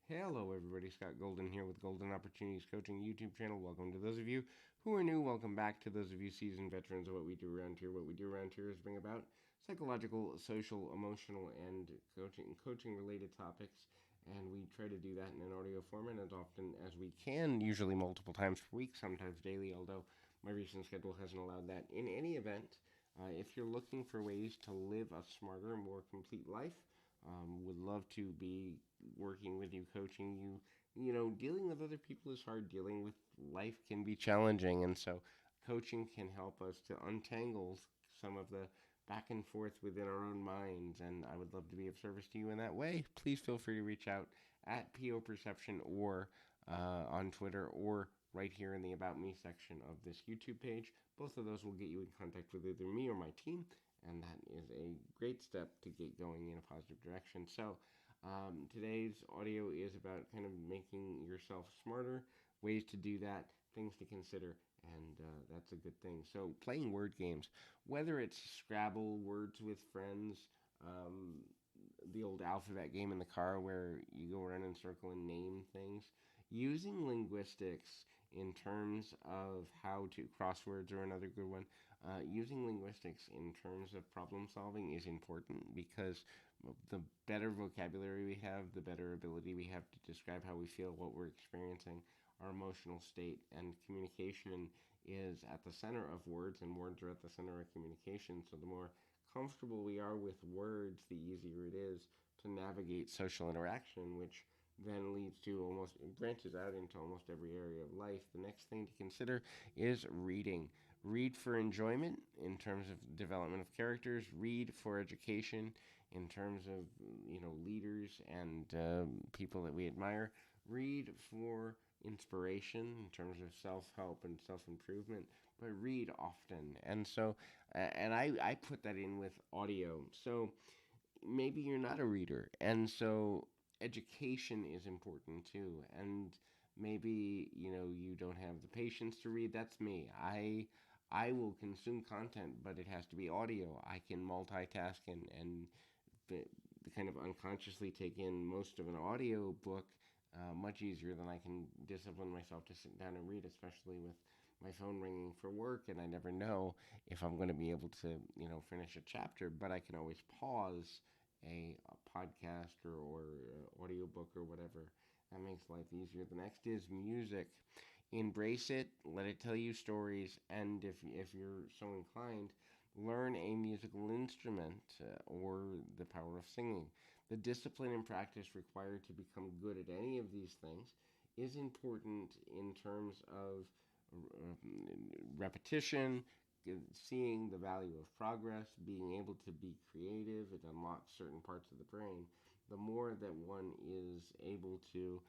Hello, everybody. Scott Golden here with Golden Opportunities Coaching YouTube channel. Welcome to those of you who are new. Welcome back to those of you seasoned veterans of what we do around here. What we do around here is bring about psychological, social, emotional, and coaching related topics, and we try to do that in an audio format as often as we can. Usually multiple times per week, sometimes daily. Although my recent schedule hasn't allowed that. In any event, if you're looking for ways to live a smarter, more complete life, would love to be working with you, coaching you. Dealing with other people is hard. Dealing with life can be challenging. And so, coaching can help us to untangle some of the back and forth within our own minds. And I would love to be of service to you in that way. Please feel free to reach out at PO Perception or on Twitter or right here in the About Me section of this YouTube page. Both of those will get you in contact with either me or my team, and that is a great step to get going in a positive direction. So, today's audio is about kind of making yourself smarter, ways to do that, things to consider, and that's a good thing. So, playing word games, whether it's Scrabble, words with friends, um, the old alphabet game in the car where you go around in a circle and name things, using linguistics in terms of how to, crosswords are another good one. Using linguistics in terms of problem solving is important because the better vocabulary we have, the better ability we have to describe how we feel, what we're experiencing, our emotional state, and communication is at the center of words, and words are at the center of communication. So the more comfortable we are with words, the easier it is to navigate social interaction, which then leads to almost branches out into almost every area of life. The next thing to consider is reading. Read for enjoyment in terms of development of characters. Read for education in terms of leaders and people that we admire. Read for inspiration in terms of self-help and self-improvement, but read often. And so and I put that in with audio. So maybe you're not a reader, and so education is important too. And maybe you don't have the patience to read. That's me. I will consume content, but it has to be audio. I can multitask and the, kind of unconsciously take in most of an audio book much easier than I can discipline myself to sit down and read, especially with my phone ringing for work, and I never know if I'm going to be able to, finish a chapter. But I can always pause a podcast or audiobook or whatever. That makes life easier. The next is music. Embrace it, let it tell you stories, and if you're so inclined, learn a musical instrument or the power of singing. The discipline and practice required to become good at any of these things is important in terms of repetition, seeing the value of progress, being able to be creative. It unlocks certain parts of the brain. The more that one is able to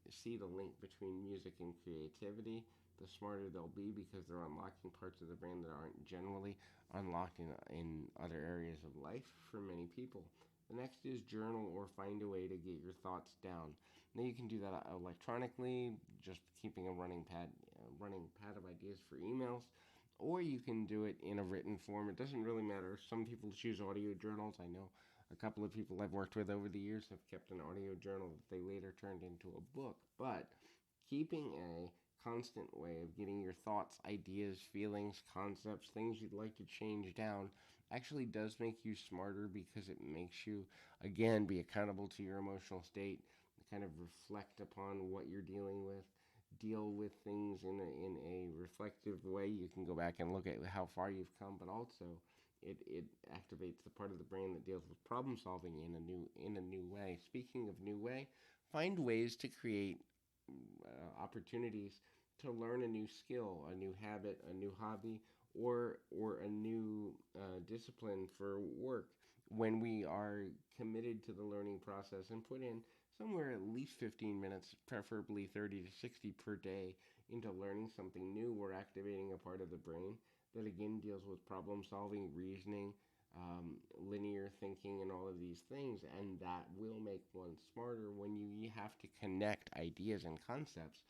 see the link between music and creativity, the smarter they'll be because they're unlocking parts of the brain that aren't generally unlocked in other areas of life for many people. The next is journal or find a way to get your thoughts down. Now you can do that electronically, just keeping a running pad of ideas for emails, or you can do it in a written form. It doesn't really matter. Some people choose audio journals. I know a couple of people I've worked with over the years have kept an audio journal that they later turned into a book. But keeping a constant way of getting your thoughts, ideas, feelings, concepts, things you'd like to change down actually does make you smarter because it makes you, again, be accountable to your emotional state, kind of reflect upon what you're dealing with, deal with things in a reflective way. You can go back and look at how far you've come, but also it activates the part of the brain that deals with problem solving in a new way. Speaking of new way, find ways to create opportunities to learn a new skill, a new habit, a new hobby, or a new discipline for work. When we are committed to the learning process and put in somewhere at least 15 minutes, preferably 30 to 60 per day, into learning something new, we're activating a part of the brain that again deals with problem solving, reasoning, linear thinking, and all of these things. And that will make one smarter. When you have to connect ideas and concepts,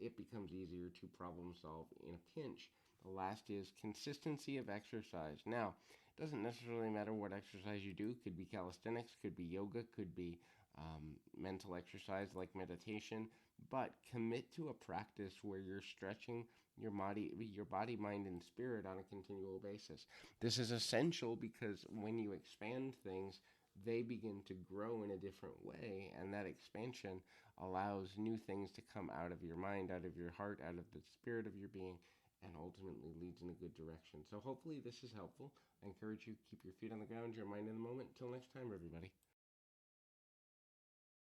it becomes easier to problem solve in a pinch. The last is consistency of exercise. Now, it doesn't necessarily matter what exercise you do. Could be calisthenics, could be yoga, could be mental exercise like meditation, but commit to a practice where you're stretching your body, mind, and spirit on a continual basis. This is essential because when you expand things, they begin to grow in a different way, and that expansion allows new things to come out of your mind, out of your heart, out of the spirit of your being, and ultimately leads in a good direction. So hopefully this is helpful. I encourage you to keep your feet on the ground, your mind in the moment. Until next time, everybody.